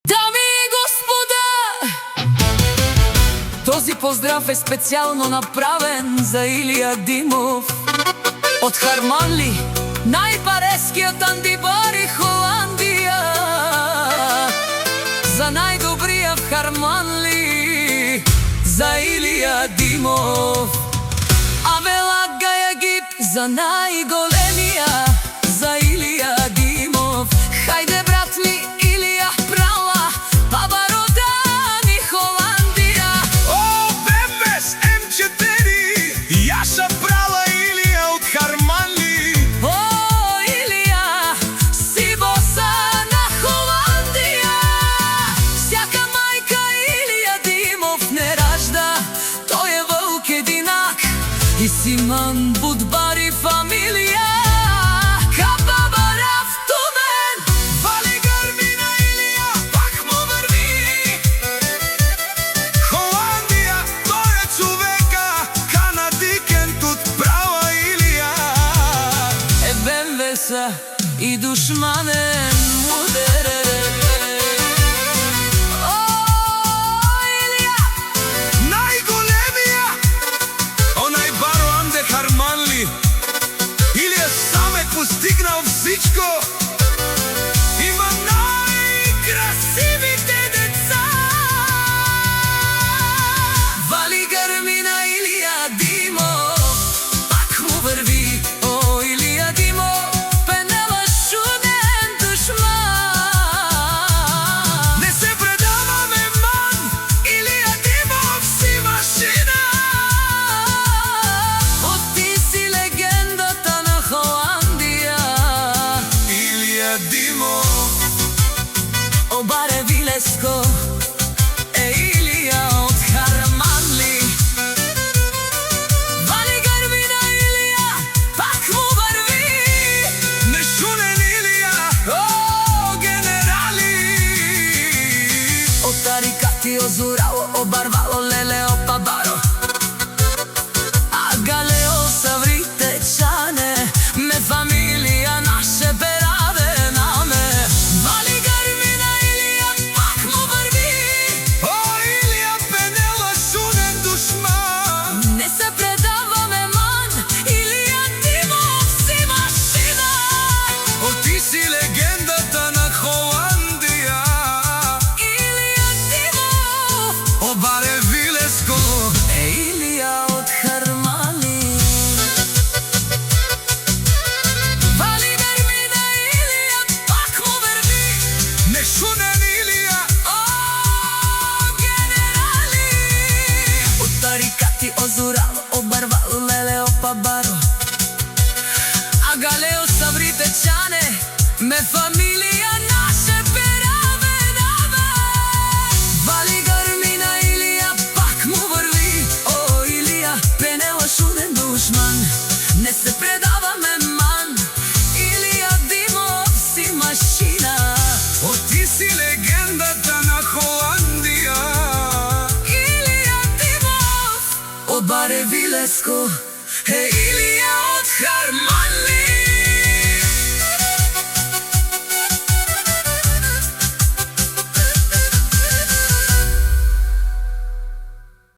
Дами и господа, този поздрав е специално направен за Илија Димов. Од Харманли, најпарескиот андибар и Холандија, за најдобрија в Харманли, за Илија Димов. Авела Гајагип за најголемија, за Илија Димов. Хајде брат ми, Илија прала, Пабародан и Холандија. О, БМС М4, јаша прала Илија од Харманли. О, Илија, си боса на Холандија. Сјака мајка Илија Димов не ражда, тој е вълк единак и Симан Будбари фамилија. И душманен мудер. О, Илија, најголемија, онај бароан де Харманли. Илија сам е постигнал всичко. Има најкрасивите деца. вали грмина Илија Димов, пак му върви. О, Илија Димов, Обаре Вилеско е Илија од Харманли. Вали грмина Илија, пак му върви. Нешунен Илија, о, генерали. Од Тарикати озурало, обарвало Лелео Пабаро, а Галео Саврите Чане, ме фамилија наше бераве наме. Вали грмина Илија, пак му върви. О, Илија Пенела, шунен душман. Не се предаваме, ман, Илија Димов си машина. О, ти си легендата на Холандија. Илија Димов, Обаре Вилеско е Илија од Харманли. Вали грмина Илија, пак му върви. Нешунен Илија, О, генерали. Од Тарикати озурало, обарвало Лелео Пабаро, а Галео Саврите Чане, ме фамилија наше бераве наме. Вали грмина Илија, пак му върви. О, Илија Пенела, шунен душман. Не се предаваме, ман, Илија Димов си машина. о, ти си легендата на Холандија. Илија Димов, обаре Вилеско е Илија.